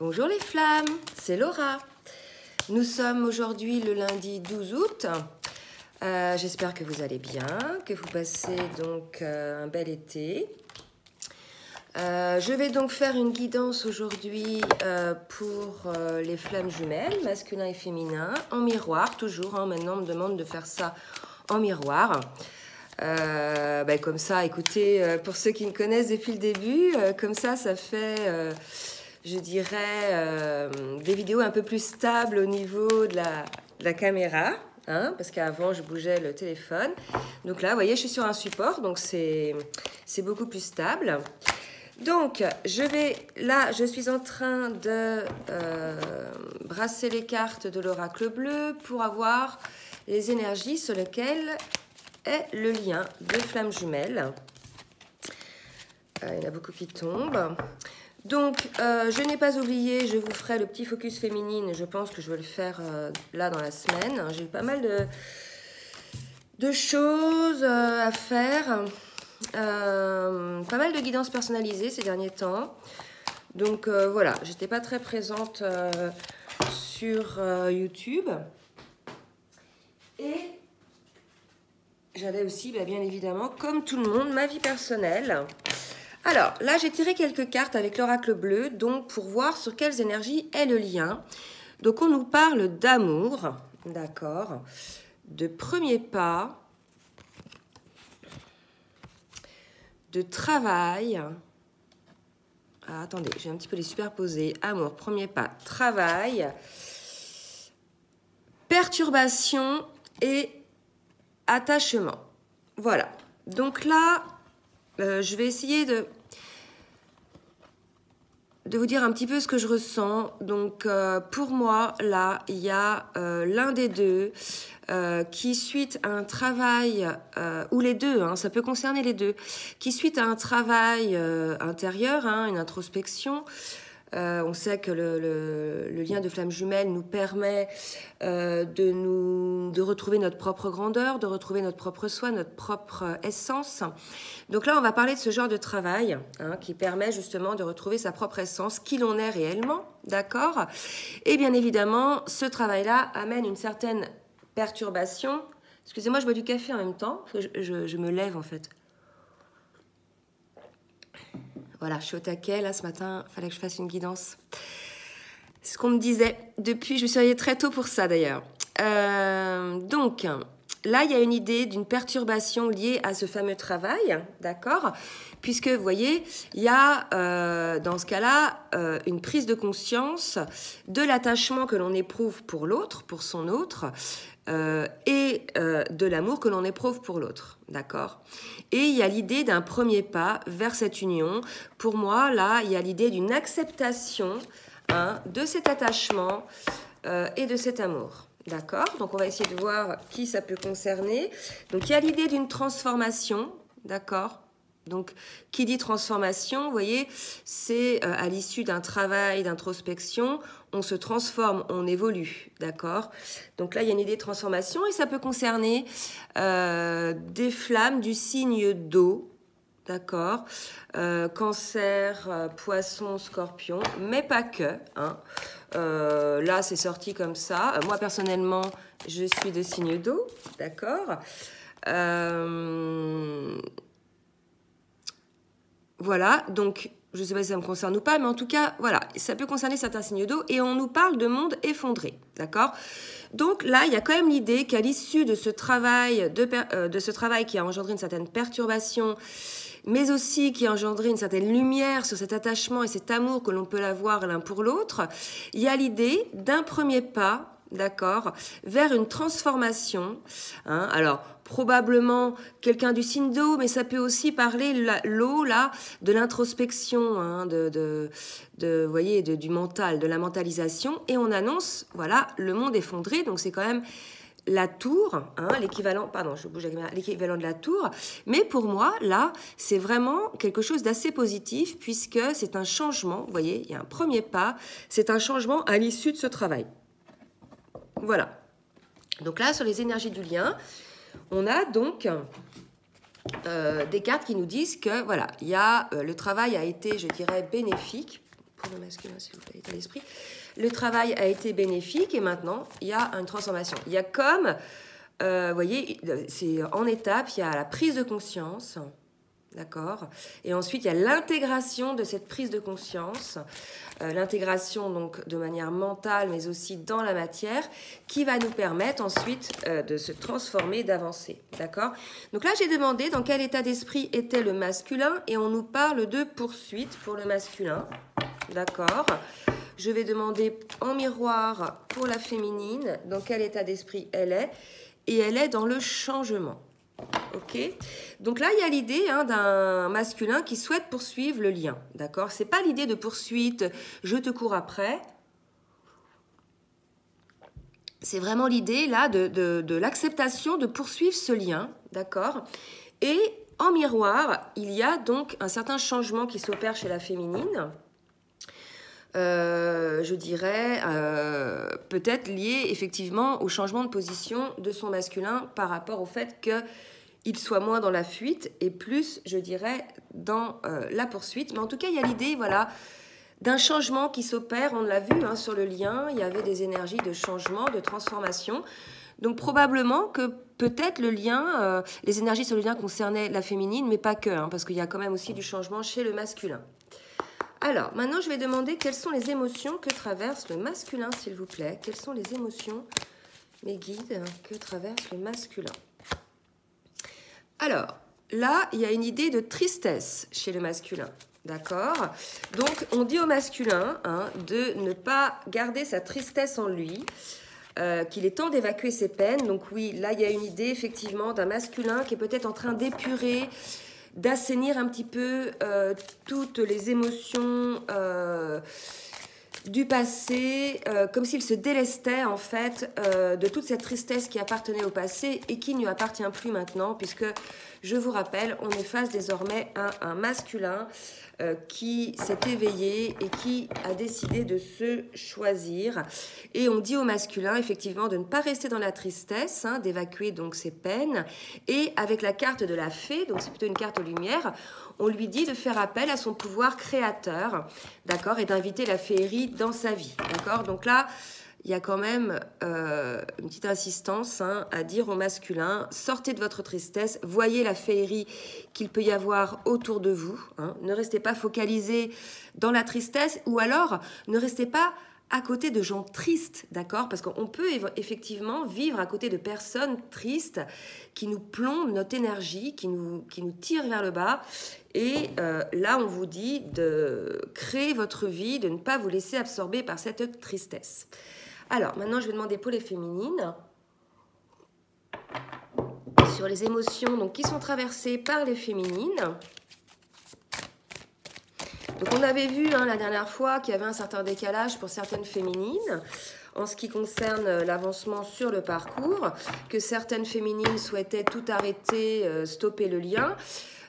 Bonjour les flammes, c'est Laura. Nous sommes aujourd'hui le lundi 12 août. J'espère que vous allez bien, que vous passez donc un bel été. Je vais donc faire une guidance aujourd'hui pour les flammes jumelles, masculin et féminin, en miroir toujours. Maintenant, on me demande de faire ça en miroir. Comme ça, écoutez, pour ceux qui me connaissent depuis le début, comme ça fait, je dirais, des vidéos un peu plus stables au niveau de la caméra. Hein, parce qu'avant, je bougeais le téléphone. Donc là, vous voyez, je suis sur un support, donc c'est beaucoup plus stable. Donc, je suis en train de brasser les cartes de l'oracle bleu pour avoir les énergies sur lesquelles est le lien de flammes jumelles. Il y en a beaucoup qui tombent. Donc, je n'ai pas oublié, je vous ferai le petit focus féminine. Je pense que je vais le faire là dans la semaine. J'ai eu pas mal de choses à faire. Pas mal de guidances personnalisées ces derniers temps. Donc, voilà, j'étais pas très présente sur YouTube. Et j'avais aussi, bien évidemment, comme tout le monde, ma vie personnelle. Alors, là, j'ai tiré quelques cartes avec l'oracle bleu, donc pour voir sur quelles énergies est le lien. Donc, on nous parle d'amour, d'accord, de premier pas, de travail. Ah, attendez, j'ai un petit peu les superposer. Amour, premier pas, travail, perturbation et attachement. Voilà. Donc là, je vais essayer de vous dire un petit peu ce que je ressens. Donc, pour moi, là, il y a l'un des deux qui, suite à un travail, ou les deux, hein, ça peut concerner les deux, qui, suite à un travail intérieur, hein, une introspection, on sait que le lien de flamme jumelle nous permet de retrouver notre propre grandeur, de retrouver notre propre soi, notre propre essence. Donc là, on va parler de ce genre de travail hein, qui permet justement de retrouver sa propre essence, qui l'on est réellement, d'accord? Et bien évidemment, ce travail-là amène une certaine perturbation. Excusez-moi, je bois du café en même temps, parce que je me lève en fait. Voilà, je suis au taquet, là, ce matin, il fallait que je fasse une guidance. C'est ce qu'on me disait depuis, je me suis réveillée très tôt pour ça, d'ailleurs. Donc, là, il y a une idée d'une perturbation liée à ce fameux travail, d'accord? Puisque, vous voyez, il y a, dans ce cas-là, une prise de conscience de l'attachement que l'on éprouve pour l'autre, pour son autre, et de l'amour que l'on éprouve pour l'autre, d'accord? Et il y a l'idée d'un premier pas vers cette union. Pour moi, là, il y a l'idée d'une acceptation hein, de cet attachement et de cet amour, d'accord? Donc, on va essayer de voir qui ça peut concerner. Donc, il y a l'idée d'une transformation, d'accord? Donc, qui dit transformation, vous voyez, c'est à l'issue d'un travail d'introspection, on se transforme, on évolue, d'accord? Donc là, il y a une idée de transformation et ça peut concerner des flammes du signe d'eau, d'accord? Cancer, poisson, scorpion, mais pas que, hein. Là, c'est sorti comme ça. Moi, personnellement, je suis de signe d'eau, d'accord? Voilà, donc je ne sais pas si ça me concerne ou pas, mais en tout cas, voilà, ça peut concerner certains signes d'eau et on nous parle de monde effondré, d'accord? Donc là, il y a quand même l'idée qu'à l'issue de ce travail, de ce travail qui a engendré une certaine perturbation, mais aussi qui a engendré une certaine lumière sur cet attachement et cet amour que l'on peut avoir l'un pour l'autre, il y a l'idée d'un premier pas, d'accord, vers une transformation. Hein, alors, probablement quelqu'un du signe d'eau, mais ça peut aussi parler, l'eau, là, de l'introspection, hein, vous voyez, du mental, de la mentalisation. Et on annonce, voilà, le monde effondré. Donc, c'est quand même la tour, hein, l'équivalent, pardon, je bouge la caméra, l'équivalent de la tour. Mais pour moi, là, c'est vraiment quelque chose d'assez positif puisque c'est un changement, vous voyez, il y a un premier pas, c'est un changement à l'issue de ce travail. Voilà. Donc là, sur les énergies du lien, on a donc des cartes qui nous disent que voilà, le travail a été, je dirais, bénéfique pour le masculin, s'il vous plaît, état d'esprit. Le travail a été bénéfique et maintenant, il y a une transformation. Il y a comme, vous voyez, c'est en étapes, il y a la prise de conscience, d'accord? Et ensuite, il y a l'intégration de cette prise de conscience, l'intégration donc de manière mentale, mais aussi dans la matière, qui va nous permettre ensuite de se transformer, d'avancer, d'accord? Donc là, j'ai demandé dans quel état d'esprit était le masculin, et on nous parle de poursuite pour le masculin, d'accord? Je vais demander en miroir pour la féminine, dans quel état d'esprit elle est, et elle est dans le changement. Ok, donc là il y a l'idée d'un masculin qui souhaite poursuivre le lien, d'accord? C'est pas l'idée de poursuite, je te cours après. C'est vraiment l'idée là de l'acceptation de poursuivre ce lien, d'accord? Et en miroir, il y a donc un certain changement qui s'opère chez la féminine. Je dirais peut-être lié effectivement au changement de position de son masculin par rapport au fait qu'il soit moins dans la fuite et plus, je dirais, dans la poursuite. Mais en tout cas, il y a l'idée, voilà, d'un changement qui s'opère. On l'a vu sur le lien, il y avait des énergies de changement, de transformation. Donc probablement que peut-être le lien, les énergies sur le lien concernaient la féminine, mais pas que, parce qu'il y a quand même aussi du changement chez le masculin. Alors, maintenant, je vais demander quelles sont les émotions que traverse le masculin, s'il vous plaît. Quelles sont les émotions, mes guides, que traverse le masculin? Alors, là, il y a une idée de tristesse chez le masculin, d'accord? Donc, on dit au masculin de ne pas garder sa tristesse en lui, qu'il est temps d'évacuer ses peines. Donc oui, là, il y a une idée, effectivement, d'un masculin qui est peut-être en train d'épurer, d'assainir un petit peu toutes les émotions du passé, comme s'il se délestait en fait de toute cette tristesse qui appartenait au passé et qui ne lui appartient plus maintenant, puisque je vous rappelle, on est face désormais à un masculin qui s'est éveillé et qui a décidé de se choisir. Et on dit au masculin effectivement de ne pas rester dans la tristesse, d'évacuer donc ses peines. Et avec la carte de la fée, donc c'est plutôt une carte aux lumières, on lui dit de faire appel à son pouvoir créateur, d'accord, et d'inviter la féerie dans sa vie, d'accord. Donc là, il y a quand même une petite insistance à dire au masculin, sortez de votre tristesse, voyez la féerie qu'il peut y avoir autour de vous, ne restez pas focalisé dans la tristesse, ou alors ne restez pas à côté de gens tristes, d'accord? Parce qu'on peut effectivement vivre à côté de personnes tristes qui nous plombent notre énergie, qui nous tirent vers le bas. Et là, on vous dit de créer votre vie, de ne pas vous laisser absorber par cette tristesse. Alors, maintenant, je vais demander pour les féminines, sur les émotions donc, qui sont traversées par les féminines. Donc, on avait vu la dernière fois qu'il y avait un certain décalage pour certaines féminines en ce qui concerne l'avancement sur le parcours, que certaines féminines souhaitaient tout arrêter, stopper le lien.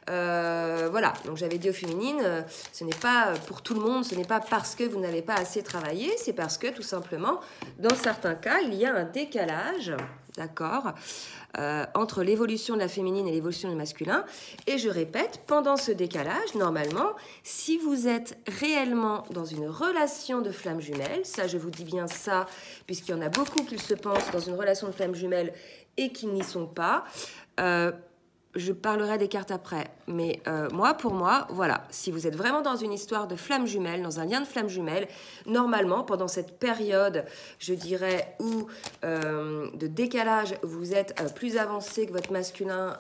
Voilà, donc j'avais dit aux féminines, ce n'est pas pour tout le monde, ce n'est pas parce que vous n'avez pas assez travaillé, c'est parce que tout simplement, dans certains cas, il y a un décalage, d'accord, entre l'évolution de la féminine et l'évolution du masculin. Et je répète, pendant ce décalage, normalement, si vous êtes réellement dans une relation de flamme jumelle, ça je vous dis bien ça, puisqu'il y en a beaucoup qui se pensent dans une relation de flamme jumelle et qui n'y sont pas, je parlerai des cartes après, mais pour moi, voilà, si vous êtes vraiment dans une histoire de flamme jumelle, dans un lien de flamme jumelle, normalement, pendant cette période, je dirais, où de décalage, vous êtes plus avancé que votre masculin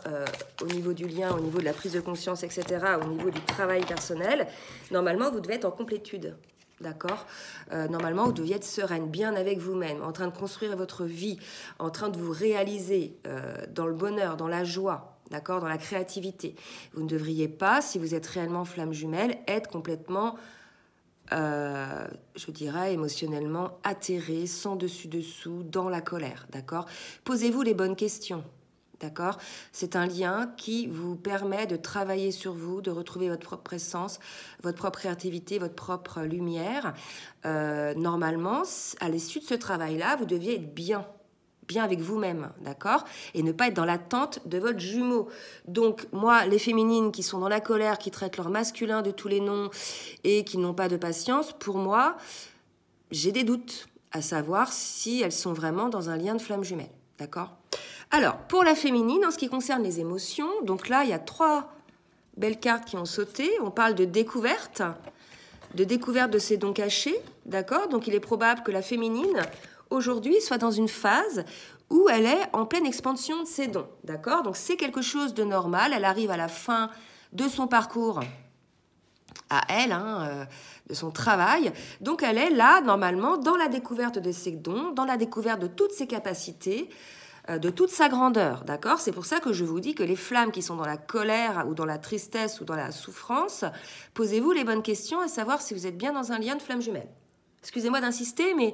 au niveau du lien, au niveau de la prise de conscience, etc., au niveau du travail personnel, normalement, vous devez être en complétude. D'accord, normalement, vous deviez être sereine, bien avec vous-même, en train de construire votre vie, en train de vous réaliser dans le bonheur, dans la joie. D'accord, dans la créativité. Vous ne devriez pas, si vous êtes réellement flamme jumelle, être complètement, je dirais, émotionnellement atterré, sans dessus-dessous, dans la colère. D'accord. Posez-vous les bonnes questions. D'accord. C'est un lien qui vous permet de travailler sur vous, de retrouver votre propre essence, votre propre créativité, votre propre lumière. Normalement, à l'issue de ce travail-là, vous deviez être bien. bien avec vous-même, d'accord? Et ne pas être dans l'attente de votre jumeau. Donc, moi, les féminines qui sont dans la colère, qui traitent leur masculin de tous les noms et qui n'ont pas de patience, pour moi, j'ai des doutes à savoir si elles sont vraiment dans un lien de flamme jumelle, d'accord? Alors, pour la féminine, en ce qui concerne les émotions, donc là, il y a 3 belles cartes qui ont sauté. On parle de découverte de ses dons cachés, d'accord? Donc, il est probable que la féminine aujourd'hui soit dans une phase où elle est en pleine expansion de ses dons, d'accord? Donc c'est quelque chose de normal, elle arrive à la fin de son parcours à elle, de son travail, donc elle est là normalement dans la découverte de ses dons, dans la découverte de toutes ses capacités, de toute sa grandeur, d'accord? C'est pour ça que je vous dis que les flammes qui sont dans la colère ou dans la tristesse ou dans la souffrance, posez-vous les bonnes questions à savoir si vous êtes bien dans un lien de flamme jumelle. Excusez-moi d'insister, mais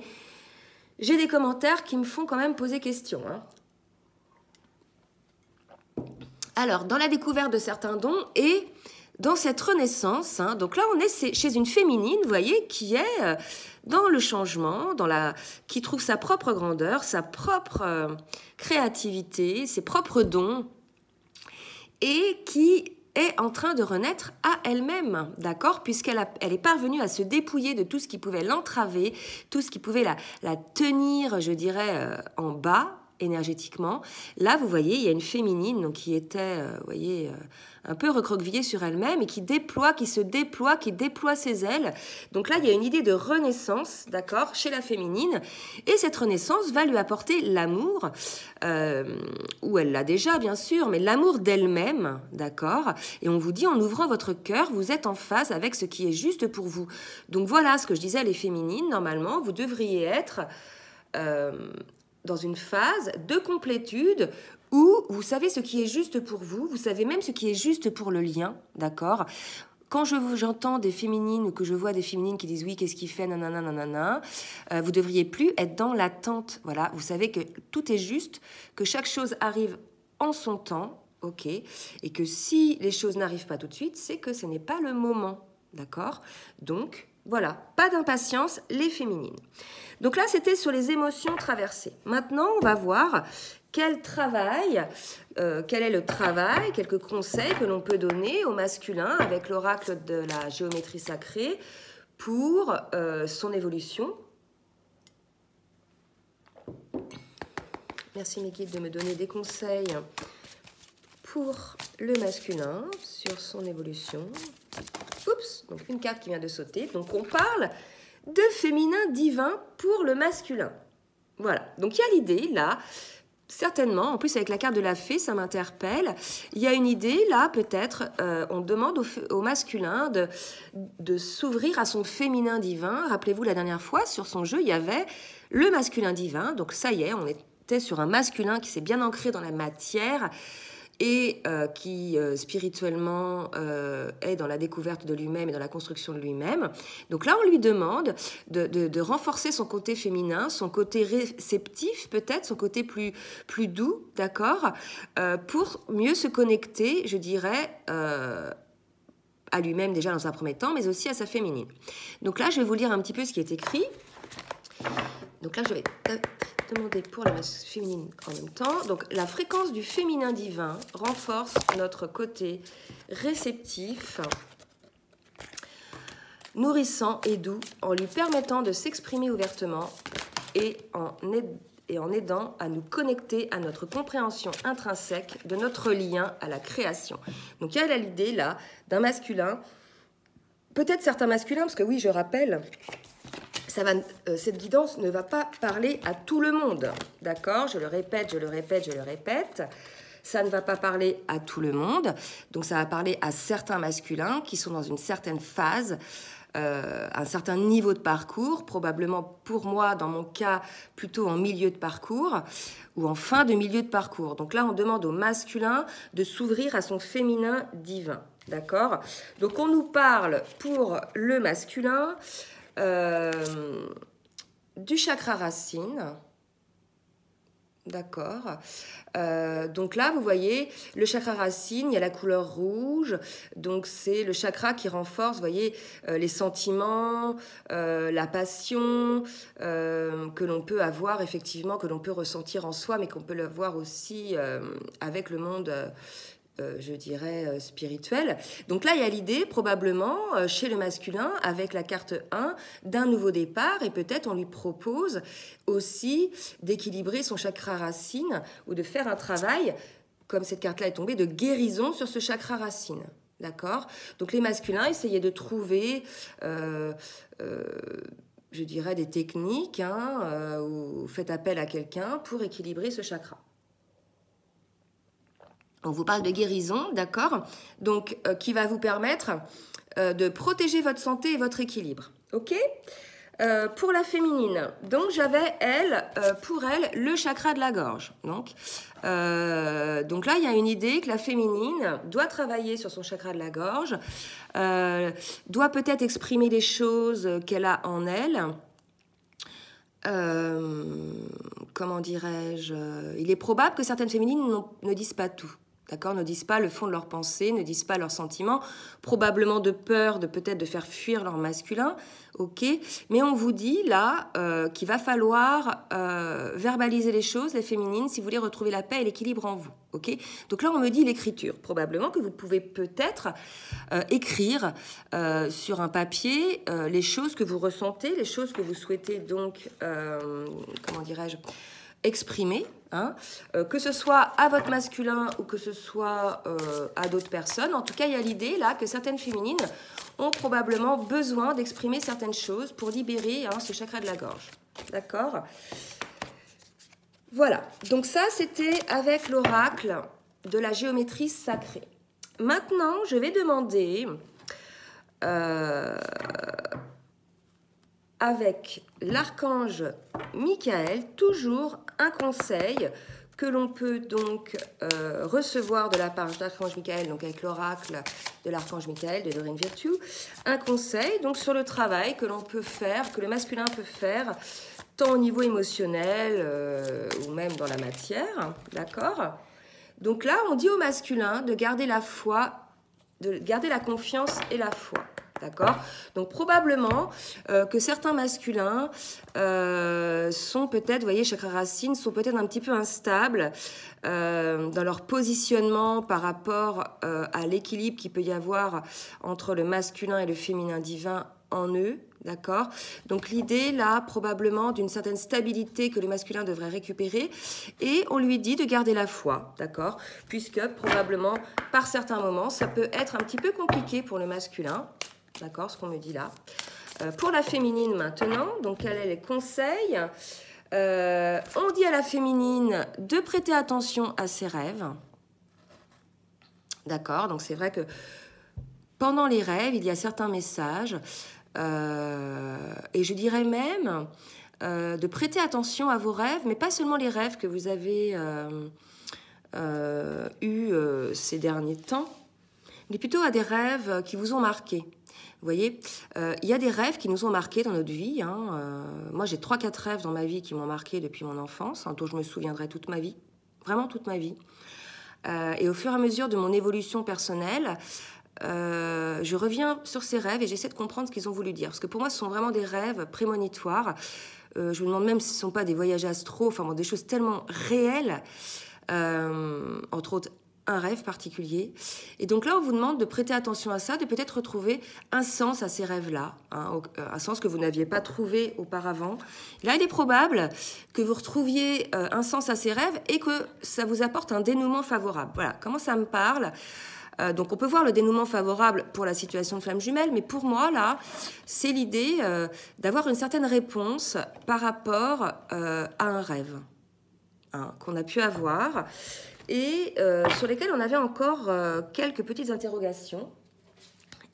j'ai des commentaires qui me font quand même poser question. Alors, dans la découverte de certains dons et dans cette renaissance, donc là, on est chez une féminine, vous voyez, qui est dans le changement, qui trouve sa propre grandeur, sa propre créativité, ses propres dons, et qui est en train de renaître à elle-même, d'accord? Puisqu'elle est parvenue à se dépouiller de tout ce qui pouvait l'entraver, tout ce qui pouvait la tenir, je dirais, en bas énergétiquement. Là, vous voyez, il y a une féminine donc, qui était, vous voyez, un peu recroquevillée sur elle-même et qui se déploie, qui déploie ses ailes. Donc là, il y a une idée de renaissance, d'accord, chez la féminine. Et cette renaissance va lui apporter l'amour, ou elle l'a déjà, bien sûr, mais l'amour d'elle-même, d'accord? Et on vous dit, en ouvrant votre cœur, vous êtes en phase avec ce qui est juste pour vous. Donc voilà ce que je disais, les féminines, normalement, vous devriez être dans une phase de complétude où vous savez ce qui est juste pour vous, vous savez même ce qui est juste pour le lien, d'accord? Quand j'entends des féminines ou que je vois des féminines qui disent oui, qu'est-ce qu'il fait, nanana, nanana, vous devriez plus être dans l'attente, voilà. Vous savez que tout est juste, que chaque chose arrive en son temps, ok, et que si les choses n'arrivent pas tout de suite, c'est que ce n'est pas le moment, d'accord? Donc, voilà, pas d'impatience, les féminines. Donc là, c'était sur les émotions traversées. Maintenant, on va voir quel est le travail, quelques conseils que l'on peut donner au masculin avec l'oracle de la géométrie sacrée pour son évolution. Merci mes guides de me donner des conseils pour le masculin sur son évolution. Oups, donc une carte qui vient de sauter. Donc on parle de féminin divin pour le masculin. Voilà, donc il y a l'idée là, certainement, en plus avec la carte de la fée, ça m'interpelle, il y a une idée là, peut-être, on demande au masculin de s'ouvrir à son féminin divin. Rappelez-vous, la dernière fois, sur son jeu, il y avait le masculin divin, donc ça y est, on était sur un masculin qui s'est bien ancré dans la matière, et qui spirituellement est dans la découverte de lui-même et dans la construction de lui-même. Donc là, on lui demande de renforcer son côté féminin, son côté réceptif peut-être, son côté plus doux, d'accord, pour mieux se connecter, je dirais, à lui-même déjà dans un premier temps, mais aussi à sa féminine. Donc là, je vais vous lire un petit peu ce qui est écrit. Donc là, je vais demander pour la féminine en même temps. Donc, la fréquence du féminin divin renforce notre côté réceptif, nourrissant et doux, en lui permettant de s'exprimer ouvertement et en aidant à nous connecter à notre compréhension intrinsèque de notre lien à la création. Donc, il y a l'idée là d'un masculin, peut-être certains masculins, parce que oui, je rappelle, cette guidance ne va pas parler à tout le monde, d'accord? Je le répète, ça ne va pas parler à tout le monde, donc ça va parler à certains masculins qui sont dans une certaine phase, un certain niveau de parcours, probablement pour moi, dans mon cas, plutôt en milieu de parcours ou en fin de milieu de parcours. Donc là, on demande au masculin de s'ouvrir à son féminin divin, d'accord? Donc on nous parle pour le masculin du chakra racine, D'accord. Donc là, vous voyez, le chakra racine, il y a la couleur rouge. Donc c'est le chakra qui renforce, vous voyez, les sentiments, la passion que l'on peut avoir effectivement, que l'on peut ressentir en soi, mais qu'on peut le voir aussi avec le monde je dirais, spirituelle. Donc là, il y a l'idée, probablement, chez le masculin, avec la carte 1, d'un nouveau départ, et peut-être on lui propose aussi d'équilibrer son chakra racine, ou de faire un travail, comme cette carte-là est tombée, de guérison sur ce chakra racine. D'accord? Donc les masculins, essayaient de trouver... je dirais des techniques, ou faites appel à quelqu'un pour équilibrer ce chakra. On vous parle de guérison, d'accord? Donc, qui va vous permettre de protéger votre santé et votre équilibre. Ok? Pour la féminine, donc j'avais, pour elle, le chakra de la gorge. Donc là, il y a une idée que la féminine doit travailler sur son chakra de la gorge, doit peut-être exprimer les choses qu'elle a en elle. Comment dirais-je? Il est probable que certaines féminines ne disent pas tout. D'accord, ne disent pas le fond de leurs pensées, ne disent pas leurs sentiments, probablement de peur de peut-être de faire fuir leur masculin, ok. Mais on vous dit là qu'il va falloir verbaliser les choses, les féminines, si vous voulez retrouver la paix et l'équilibre en vous, ok. Donc là, on me dit l'écriture, probablement que vous pouvez peut-être écrire sur un papier les choses que vous ressentez, les choses que vous souhaitez donc, comment dirais-je, exprimer, que ce soit à votre masculin ou que ce soit à d'autres personnes. En tout cas, il y a l'idée là que certaines féminines ont probablement besoin d'exprimer certaines choses pour libérer ce chakra de la gorge. D'accord? Voilà. Donc ça, c'était avec l'oracle de la géométrie sacrée. Maintenant, je vais demander... avec l'archange Michael, toujours un conseil que l'on peut donc recevoir de la part de l'archange Michael, donc avec l'oracle de l'archange Michael de Doreen Virtue, un conseil donc sur le travail que l'on peut faire, que le masculin peut faire, tant au niveau émotionnel ou même dans la matière, d'accord? Donc là, on dit au masculin de garder la foi, de garder la confiance et la foi. D'accord? Donc probablement que certains masculins sont peut-être, vous voyez, chakra racine, sont peut-être un petit peu instables dans leur positionnement par rapport à l'équilibre qu'il peut y avoir entre le masculin et le féminin divin en eux. D'accord? Donc l'idée là, probablement d'une certaine stabilité que le masculin devrait récupérer, et on lui dit de garder la foi, d'accord? Puisque probablement par certains moments, ça peut être un petit peu compliqué pour le masculin. D'accord, ce qu'on me dit là. Pour la féminine maintenant, donc quels sont les conseils? On dit à la féminine de prêter attention à ses rêves. D'accord, donc c'est vrai que pendant les rêves, il y a certains messages. Et je dirais même de prêter attention à vos rêves, mais pas seulement les rêves que vous avez eus ces derniers temps, mais plutôt à des rêves qui vous ont marqué. Vous voyez, il y a des rêves qui nous ont marqués dans notre vie. Moi, j'ai 3-4 rêves dans ma vie qui m'ont marqué depuis mon enfance, dont je me souviendrai toute ma vie, vraiment toute ma vie. Et au fur et à mesure de mon évolution personnelle, je reviens sur ces rêves et j'essaie de comprendre ce qu'ils ont voulu dire. Parce que pour moi, ce sont vraiment des rêves prémonitoires. Je me demande même si ce ne sont pas des voyages astro, enfin bon, des choses tellement réelles, entre autres un rêve particulier. Et donc là, on vous demande de prêter attention à ça, de peut-être retrouver un sens à ces rêves-là, un sens que vous n'aviez pas trouvé auparavant. Là, il est probable que vous retrouviez un sens à ces rêves et que ça vous apporte un dénouement favorable. Voilà, comment ça me parle ? Donc on peut voir le dénouement favorable pour la situation de flamme jumelle, mais pour moi, là, c'est l'idée d'avoir une certaine réponse par rapport à un rêve qu'on a pu avoir et sur lesquels on avait encore quelques petites interrogations.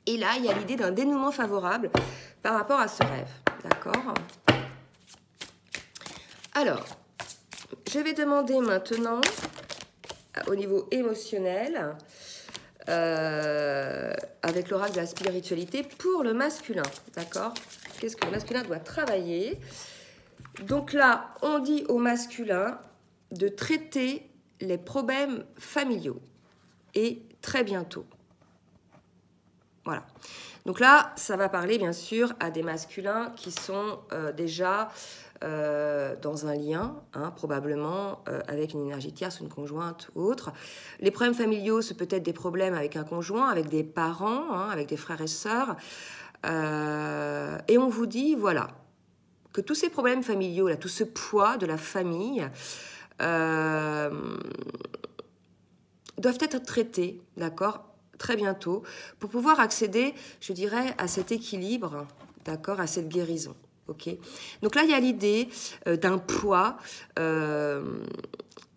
Et là, il y a l'idée d'un dénouement favorable par rapport à ce rêve. D'accord ? Alors, je vais demander maintenant, au niveau émotionnel, avec l'oracle de la spiritualité, pour le masculin. D'accord ? Qu'est-ce que le masculin doit travailler ? Donc là, on dit au masculin de traiter les problèmes familiaux et très bientôt. Voilà. Donc là, ça va parler bien sûr à des masculins qui sont déjà dans un lien, hein, probablement avec une énergie tierce, une conjointe ou autre. Les problèmes familiaux, c'est peut-être des problèmes avec un conjoint, avec des parents, hein, avec des frères et sœurs. Et on vous dit, voilà, que tous ces problèmes familiaux, là, tout ce poids de la famille doivent être traités, d'accord, très bientôt, pour pouvoir accéder, je dirais, à cet équilibre, d'accord, à cette guérison. Ok. Donc là, il y a l'idée d'un poids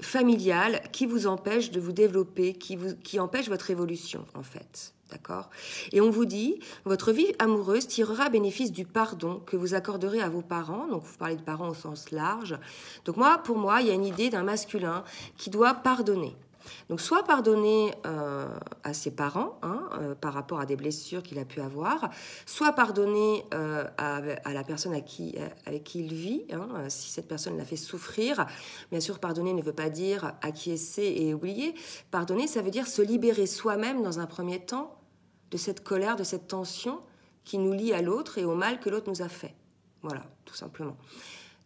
familial qui vous empêche de vous développer, qui empêche votre évolution, en fait. D'accord. Et on vous dit, votre vie amoureuse tirera bénéfice du pardon que vous accorderez à vos parents. Donc, vous parlez de parents au sens large. Donc, pour moi, il y a une idée d'un masculin qui doit pardonner. Donc, soit pardonner à ses parents, hein, par rapport à des blessures qu'il a pu avoir, soit pardonner à la personne avec qui il vit, hein, si cette personne l'a fait souffrir. Bien sûr, pardonner ne veut pas dire acquiescer et oublier. Pardonner, ça veut dire se libérer soi-même dans un premier temps de cette colère, de cette tension qui nous lie à l'autre et au mal que l'autre nous a fait. Voilà, tout simplement.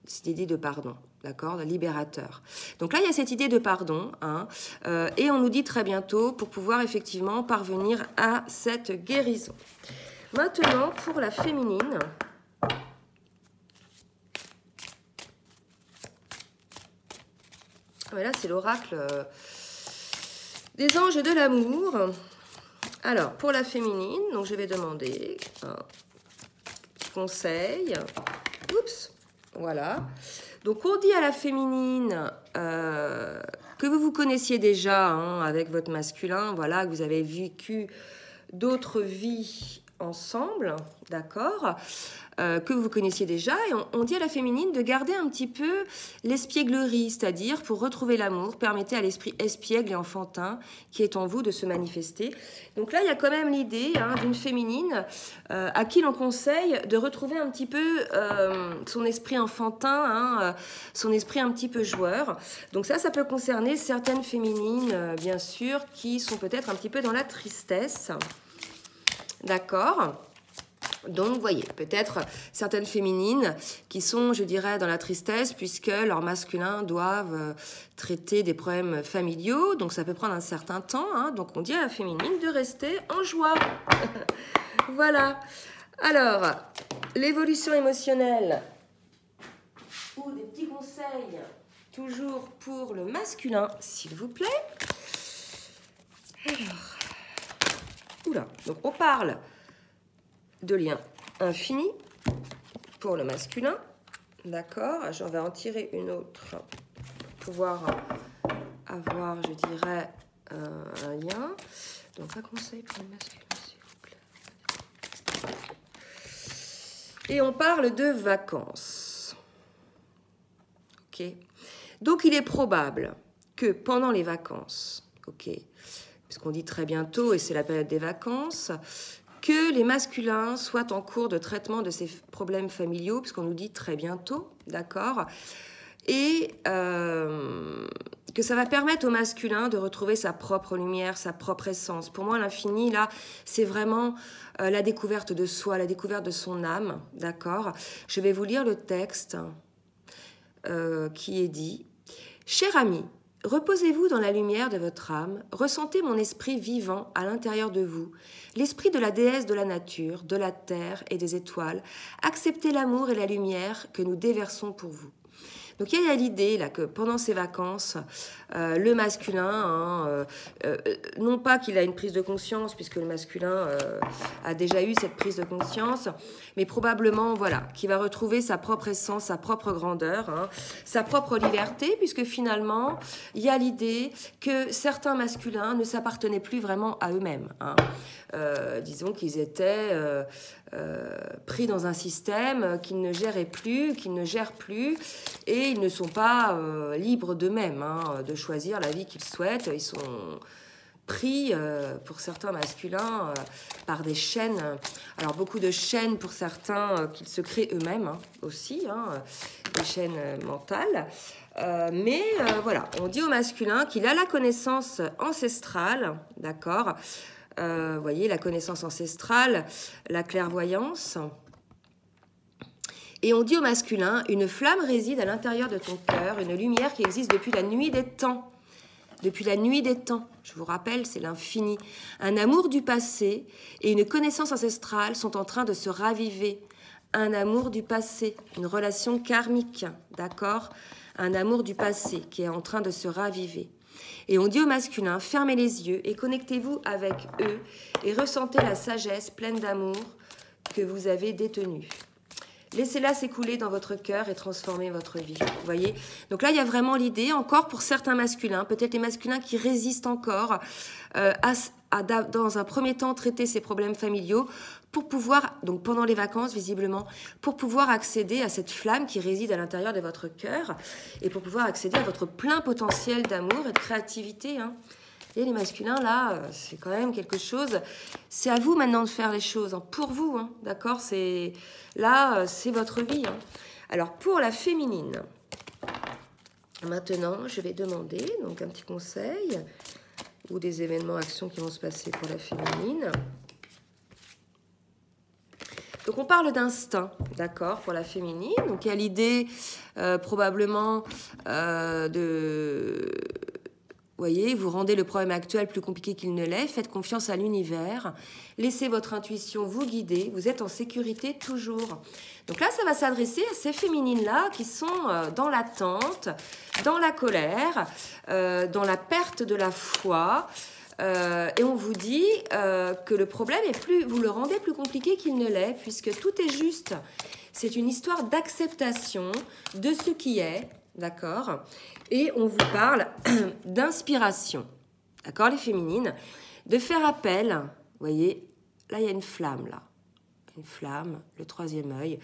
C'est l'idée de pardon, d'accord, de libérateur. Donc là, il y a cette idée de pardon, hein, et on nous dit très bientôt pour pouvoir effectivement parvenir à cette guérison. Maintenant, pour la féminine, là, c'est l'oracle des anges de l'amour. Alors, pour la féminine, donc je vais demander un petit conseil. Oups, voilà. Donc, on dit à la féminine que vous connaissiez déjà, hein, avec votre masculin, voilà, que vous avez vécu d'autres vies ensemble, d'accord, que vous connaissiez déjà, et on dit à la féminine de garder un petit peu l'espièglerie, c'est-à-dire pour retrouver l'amour, permettez à l'esprit espiègle et enfantin qui est en vous de se manifester. Donc là, il y a quand même l'idée, hein, d'une féminine à qui l'on conseille de retrouver un petit peu son esprit enfantin, hein, son esprit un petit peu joueur. Donc ça peut concerner certaines féminines, bien sûr, qui sont peut-être un petit peu dans la tristesse. D'accord. Donc, vous voyez, peut-être certaines féminines qui sont, je dirais, dans la tristesse puisque leurs masculins doivent traiter des problèmes familiaux. Donc, ça peut prendre un certain temps, hein. Donc, on dit à la féminine de rester en joie. Voilà. Alors, l'évolution émotionnelle ou des petits conseils, toujours pour le masculin, s'il vous plaît. Alors... Oula, donc on parle de lien infini pour le masculin, d'accord. Je vais en tirer une autre pour pouvoir avoir, je dirais, un lien. Donc un conseil pour le masculin, s'il vous plaît. Et on parle de vacances. Ok. Donc il est probable que pendant les vacances, ok, puisqu'on dit très bientôt, et c'est la période des vacances, que les masculins soient en cours de traitement de ces problèmes familiaux, puisqu'on nous dit très bientôt, d'accord, et que ça va permettre au masculin de retrouver sa propre lumière, sa propre essence. Pour moi, l'infini, là, c'est vraiment la découverte de soi, la découverte de son âme, d'accord. Je vais vous lire le texte qui est dit « Cher ami, reposez-vous dans la lumière de votre âme, ressentez mon esprit vivant à l'intérieur de vous, l'esprit de la déesse de la nature, de la terre et des étoiles. Acceptez l'amour et la lumière que nous déversons pour vous. » Donc il y a l'idée là que pendant ces vacances, le masculin, non pas qu'il a une prise de conscience, puisque le masculin a déjà eu cette prise de conscience, mais probablement voilà, qu'il va retrouver sa propre essence, sa propre grandeur, hein, sa propre liberté, puisque finalement, il y a l'idée que certains masculins ne s'appartenaient plus vraiment à eux-mêmes. Hein. Disons qu'ils étaient pris dans un système qu'ils ne géraient plus, qu'ils ne gèrent plus, et ils ne sont pas libres d'eux-mêmes, hein, de choisir la vie qu'ils souhaitent. Ils sont pris, pour certains masculins, par des chaînes. Alors, beaucoup de chaînes pour certains qu'ils se créent eux-mêmes aussi, des chaînes mentales. Mais voilà, on dit au masculin qu'il a la connaissance ancestrale, d'accord, vous voyez, la connaissance ancestrale, la clairvoyance. Et on dit au masculin, une flamme réside à l'intérieur de ton cœur, une lumière qui existe depuis la nuit des temps. Depuis la nuit des temps, je vous rappelle, c'est l'infini. Un amour du passé et une connaissance ancestrale sont en train de se raviver. Un amour du passé, une relation karmique, d'accord? Un amour du passé qui est en train de se raviver. Et on dit au masculin, fermez les yeux et connectez-vous avec eux et ressentez la sagesse pleine d'amour que vous avez détenue. Laissez-la s'écouler dans votre cœur et transformer votre vie. Vous voyez? Donc là, il y a vraiment l'idée, encore pour certains masculins, peut-être les masculins qui résistent encore dans un premier temps, traiter ces problèmes familiaux pour pouvoir, donc pendant les vacances, visiblement, pour pouvoir accéder à cette flamme qui réside à l'intérieur de votre cœur et pour pouvoir accéder à votre plein potentiel d'amour et de créativité, Et les masculins, là, c'est quand même quelque chose... C'est à vous maintenant de faire les choses, pour vous, d'accord? Là, c'est votre vie. Alors, pour la féminine, maintenant, je vais demander donc un petit conseil ou des événements, actions qui vont se passer pour la féminine. Donc, on parle d'instinct, d'accord, pour la féminine. Donc, il y a l'idée, probablement, de... Vous voyez, vous rendez le problème actuel plus compliqué qu'il ne l'est, faites confiance à l'univers, laissez votre intuition vous guider, vous êtes en sécurité toujours. Donc là, ça va s'adresser à ces féminines-là qui sont dans l'attente, dans la colère, dans la perte de la foi, et on vous dit que le problème est plus, vous le rendez plus compliqué qu'il ne l'est, puisque tout est juste. C'est une histoire d'acceptation de ce qui est, d'accord? Et on vous parle d'inspiration, d'accord, les féminines, de faire appel, vous voyez, là il y a une flamme, une flamme, le troisième œil,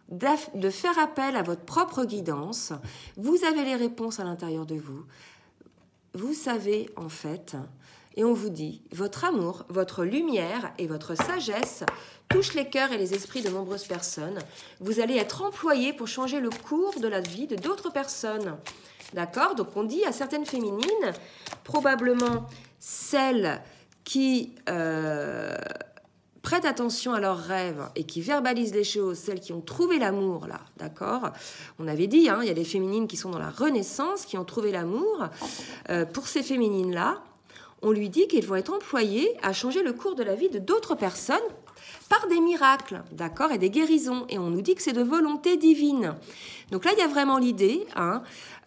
de faire appel à votre propre guidance. Vous avez les réponses à l'intérieur de vous, vous savez en fait, et on vous dit, votre amour, votre lumière et votre sagesse touchent les cœurs et les esprits de nombreuses personnes. Vous allez être employé pour changer le cours de la vie de d'autres personnes. D'accord? Donc, on dit à certaines féminines, probablement celles qui prêtent attention à leurs rêves et qui verbalisent les choses, celles qui ont trouvé l'amour, là, d'accord? On avait dit, il y a des féminines qui sont dans la renaissance, qui ont trouvé l'amour. Pour ces féminines-là, on lui dit qu'elles vont être employées à changer le cours de la vie de d'autres personnes par des miracles, d'accord, et des guérisons. Et on nous dit que c'est de volonté divine. Donc là, il y a vraiment l'idée,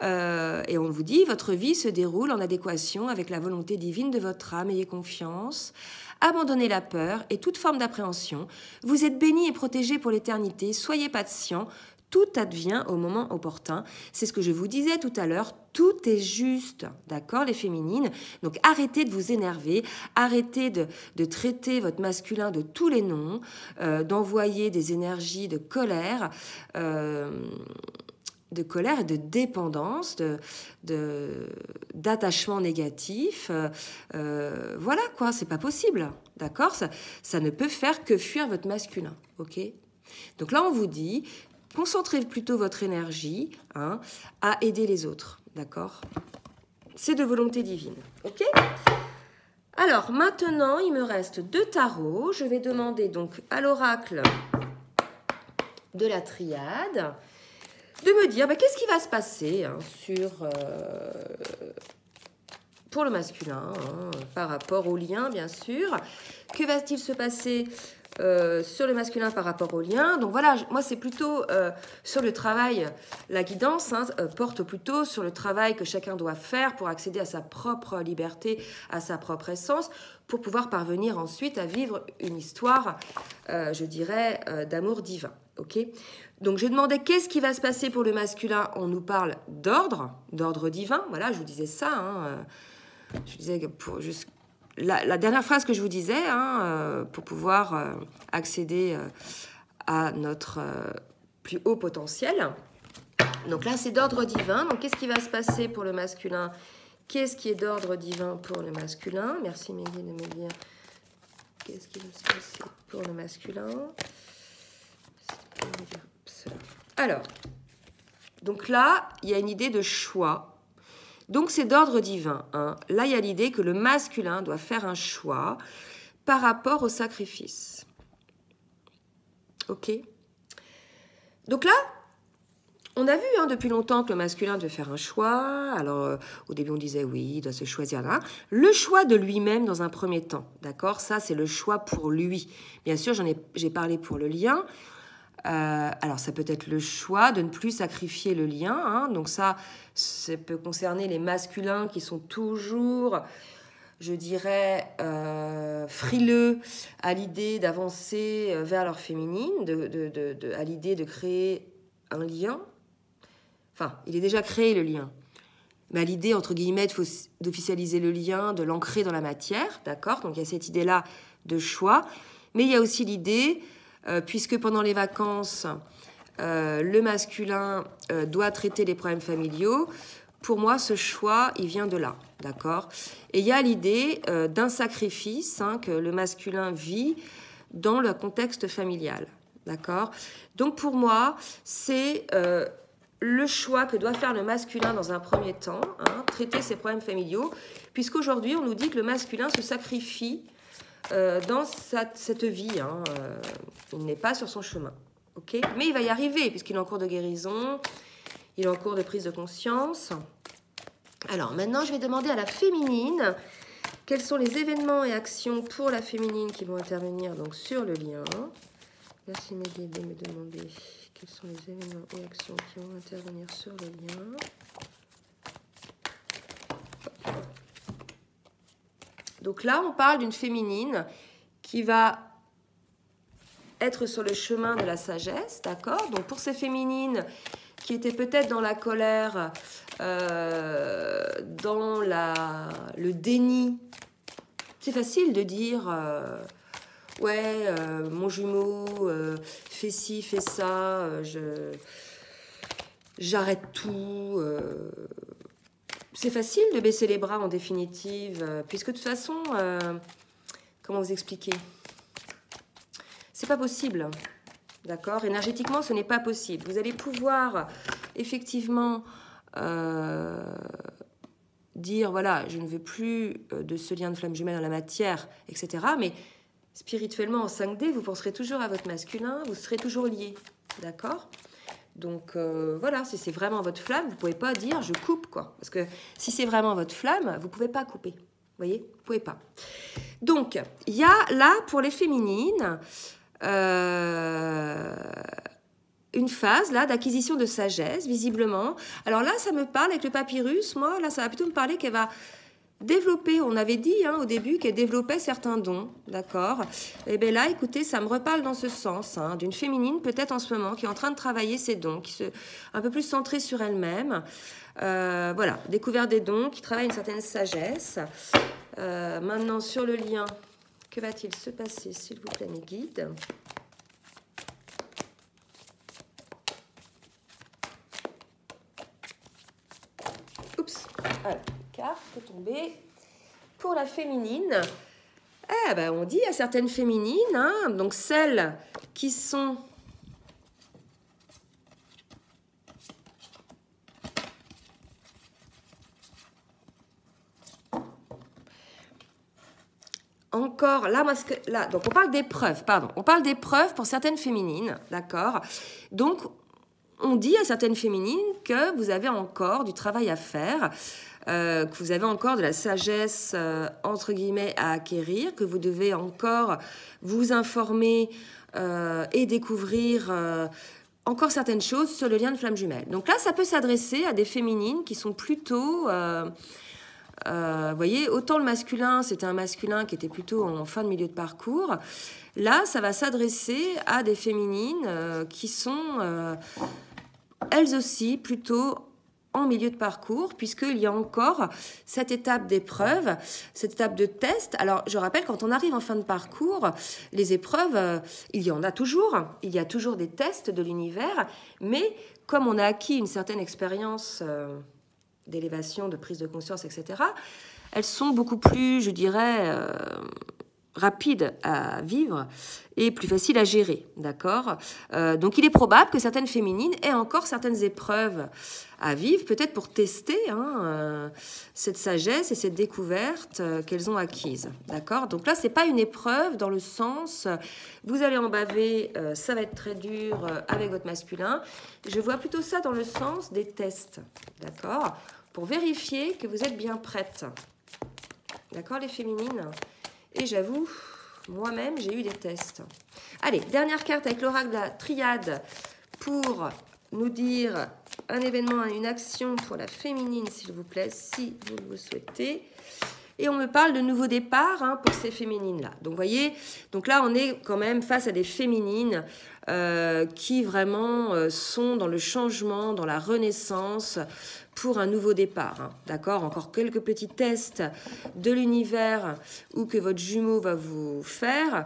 et on vous dit, votre vie se déroule en adéquation avec la volonté divine de votre âme. Ayez confiance, abandonnez la peur et toute forme d'appréhension. Vous êtes bénis et protégés pour l'éternité. Soyez patients. Tout advient au moment opportun. C'est ce que je vous disais tout à l'heure. Tout est juste, d'accord, les féminines? Donc, arrêtez de vous énerver. Arrêtez de traiter votre masculin de tous les noms, d'envoyer des énergies de colère et de dépendance, d'attachement négatif. Voilà, quoi, c'est pas possible, d'accord? Ça ne peut faire que fuir votre masculin, ok? Donc là, on vous dit... Concentrez plutôt votre énergie à aider les autres, d'accord? C'est de volonté divine, ok? Alors, maintenant, il me reste 2 tarots. Je vais demander donc à l'oracle de la triade de me dire qu'est-ce qui va se passer pour le masculin, par rapport au lien, bien sûr. Que va-t-il se passer sur le masculin par rapport au lien? Donc voilà, moi c'est plutôt sur le travail, la guidance porte plutôt sur le travail que chacun doit faire pour accéder à sa propre liberté, à sa propre essence, pour pouvoir parvenir ensuite à vivre une histoire, je dirais, d'amour divin. Ok? Donc je demandais qu'est-ce qui va se passer pour le masculin. On nous parle d'ordre divin. Voilà, je vous disais ça. Je disais que pour juste la dernière phrase que je vous disais, pour pouvoir accéder à notre plus haut potentiel. Donc là, c'est d'ordre divin. Donc, qu'est-ce qui va se passer pour le masculin Qu'est-ce qui est d'ordre divin pour le masculin? Merci Mehdi de me dire qu'est-ce qui va se passer pour le masculin. Alors, donc là, il y a une idée de choix. Donc c'est d'ordre divin. Hein. Là, il y a l'idée que le masculin doit faire un choix par rapport au sacrifice. Ok? Donc là, on a vu hein, depuis longtemps que le masculin devait faire un choix. Alors, au début, on disait oui, il doit se choisir là. Le choix de lui-même dans un premier temps. D'accord? Ça, c'est le choix pour lui. Bien sûr, j'ai parlé pour le lien. Alors, ça peut être le choix de ne plus sacrifier le lien. Hein. Donc ça peut concerner les masculins qui sont toujours, je dirais, frileux à l'idée d'avancer vers leur féminine, à l'idée de créer un lien. Enfin, il est déjà créé le lien. Mais à l'idée, entre guillemets, d'officialiser le lien, de l'ancrer dans la matière, d'accord? Donc il y a cette idée-là de choix. Mais il y a aussi l'idée, puisque pendant les vacances, le masculin doit traiter les problèmes familiaux, pour moi, ce choix, il vient de là, d'accord? Et il y a l'idée d'un sacrifice hein, que le masculin vit dans le contexte familial, d'accord? Donc pour moi, c'est le choix que doit faire le masculin dans un premier temps, hein, traiter ses problèmes familiaux, puisqu'aujourd'hui, on nous dit que le masculin se sacrifie dans cette vie. Hein, il n'est pas sur son chemin. Okay, mais il va y arriver, puisqu'il est en cours de guérison, il est en cours de prise de conscience. Alors, maintenant, je vais demander à la féminine quels sont les événements et actions pour la féminine qui vont intervenir donc, sur le lien. Merci Mehdi de me demander quels sont les événements et actions qui vont intervenir sur le lien. Donc là, on parle d'une féminine qui va être sur le chemin de la sagesse, d'accord? Donc pour ces féminines qui étaient peut-être dans la colère, dans le déni, c'est facile de dire ouais, mon jumeau fait ci, fait ça, j'arrête tout. C'est facile de baisser les bras en définitive, puisque de toute façon, comment vous expliquer? C'est pas possible, d'accord? Énergétiquement, ce n'est pas possible. Vous allez pouvoir effectivement dire, voilà, je ne veux plus de ce lien de flamme jumelle dans la matière, etc. Mais spirituellement, en 5D, vous penserez toujours à votre masculin, vous serez toujours liés, d'accord? Donc voilà, si c'est vraiment votre flamme, vous ne pouvez pas dire je coupe, quoi. Parce que si c'est vraiment votre flamme, vous ne pouvez pas couper. Vous voyez? Vous ne pouvez pas. Donc, il y a là, pour les féminines, une phase là d'acquisition de sagesse, visiblement. Alors là, ça me parle avec le papyrus. Moi, là, ça va plutôt me parler qu'elle va développer, on avait dit hein, au début qu'elle développait certains dons, d'accord? Et bien là, écoutez, ça me reparle dans ce sens, hein, d'une féminine peut-être en ce moment qui est en train de travailler ses dons, qui se un peu plus centrée sur elle-même, voilà, découvert des dons, qui travaille une certaine sagesse. Maintenant, sur le lien, que va-t-il se passer, s'il vous plaît, mes guides? Oups, alors. Carte est tombée pour la féminine. Eh ben, on dit à certaines féminines, hein, donc celles qui sont encore là, là, donc on parle d'épreuves, pardon, on parle d'épreuves pour certaines féminines, d'accord. Donc on dit à certaines féminines que vous avez encore du travail à faire. Que vous avez encore de la sagesse, entre guillemets, à acquérir, que vous devez encore vous informer et découvrir encore certaines choses sur le lien de flamme jumelle. Donc là, ça peut s'adresser à des féminines qui sont plutôt... vous voyez, autant le masculin, c'était un masculin qui était plutôt en fin de milieu de parcours. Là, ça va s'adresser à des féminines qui sont, elles aussi, plutôt en milieu de parcours, puisqu'il y a encore cette étape d'épreuve, cette étape de test. Alors, je rappelle, quand on arrive en fin de parcours, les épreuves, il y en a toujours. Il y a toujours des tests de l'univers, mais comme on a acquis une certaine expérience d'élévation, de prise de conscience, etc., elles sont beaucoup plus, je dirais, rapides à vivre et plus faciles à gérer, d'accord? Donc il est probable que certaines féminines aient encore certaines épreuves à vivre, peut-être pour tester cette sagesse et cette découverte qu'elles ont acquise, d'accord? Donc là, c'est pas une épreuve dans le sens, vous allez en baver, ça va être très dur avec votre masculin. Je vois plutôt ça dans le sens des tests, d'accord? Pour vérifier que vous êtes bien prêtes, d'accord, les féminines? Et j'avoue, moi-même, j'ai eu des tests. Allez, dernière carte avec l'oracle de la triade pour nous dire un événement, une action pour la féminine, s'il vous plaît, si vous le souhaitez. Et on me parle de nouveau départ pour ces féminines-là. Donc, vous voyez, donc là, on est quand même face à des féminines qui vraiment sont dans le changement, dans la renaissance, pour un nouveau départ. D'accord? Encore quelques petits tests de l'univers ou que votre jumeau va vous faire.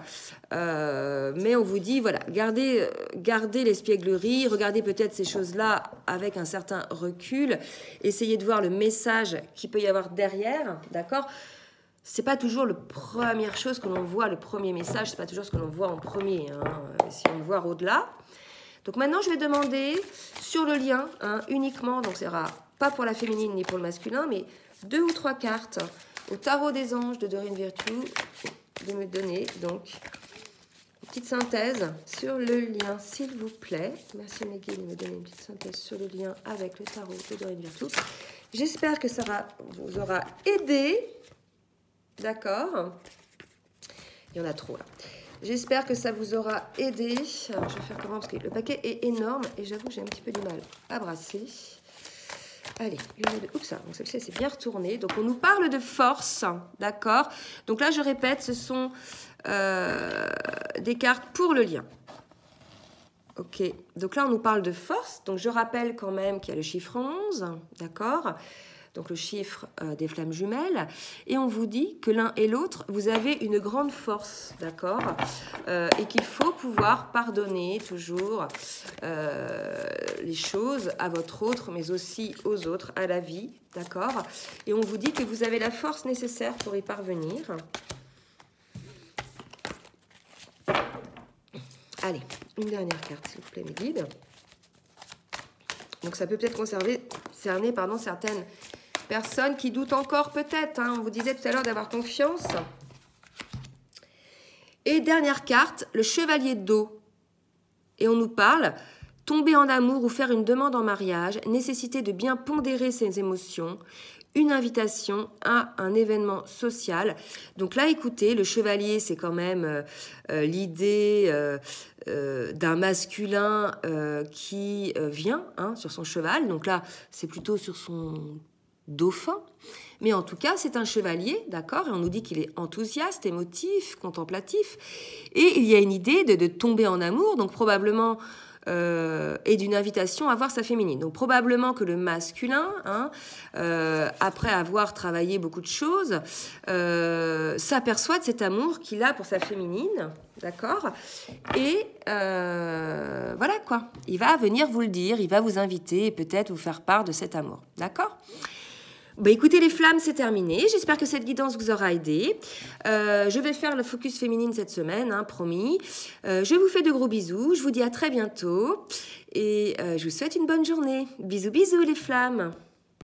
Mais on vous dit, voilà, gardez l'espièglerie, regardez peut-être ces choses-là avec un certain recul. Essayez de voir le message qu'il peut y avoir derrière. D'accord? C'est pas toujours la première chose que l'on voit, le premier message, c'est pas toujours ce que l'on voit en premier, si on veut voir au-delà. Donc maintenant, je vais demander sur le lien, uniquement, donc ça sera pas pour la féminine ni pour le masculin, mais 2 ou 3 cartes au tarot des anges de Doreen Virtue, de me donner donc une petite synthèse sur le lien, s'il vous plaît. Merci Meggy de me donner une petite synthèse sur le lien avec le tarot de Doreen Virtue. J'espère que ça vous aura aidé. D'accord? Il y en a trop là. J'espère que ça vous aura aidé. Alors, je vais faire comment? Parce que le paquet est énorme et j'avoue que j'ai un petit peu du mal à brasser. Allez, oups, donc celle-ci s'est bien retournée. Donc on nous parle de force, d'accord? Donc là, je répète, ce sont des cartes pour le lien. Ok, donc là, on nous parle de force. Donc je rappelle quand même qu'il y a le chiffre 11, d'accord? Donc le chiffre des flammes jumelles, et on vous dit que l'un et l'autre, vous avez une grande force, d'accord, et qu'il faut pouvoir pardonner toujours les choses à votre autre, mais aussi aux autres, à la vie, d'accord, et on vous dit que vous avez la force nécessaire pour y parvenir. Allez, une dernière carte, s'il vous plaît, mes guides. Donc ça peut peut-être cerner certaines personnes qui doutent encore peut-être. On vous disait tout à l'heure d'avoir confiance. Et dernière carte, le chevalier d'eau. Et on nous parle, tomber en amour ou faire une demande en mariage, nécessité de bien pondérer ses émotions, une invitation à un événement social. Donc là, écoutez, le chevalier, c'est quand même l'idée d'un masculin qui vient sur son cheval. Donc là, c'est plutôt sur son dauphin, mais en tout cas c'est un chevalier, d'accord, et on nous dit qu'il est enthousiaste, émotif, contemplatif, et il y a une idée de tomber en amour, donc probablement et d'une invitation à voir sa féminine. Donc probablement que le masculin, après avoir travaillé beaucoup de choses, s'aperçoit de cet amour qu'il a pour sa féminine, d'accord, et voilà quoi, il va venir vous le dire, il va vous inviter et peut-être vous faire part de cet amour, d'accord. Bah écoutez les flammes, c'est terminé. J'espère que cette guidance vous aura aidé. Je vais faire le focus féminine cette semaine, promis. Je vous fais de gros bisous. Je vous dis à très bientôt. Et je vous souhaite une bonne journée. Bisous, bisous les flammes.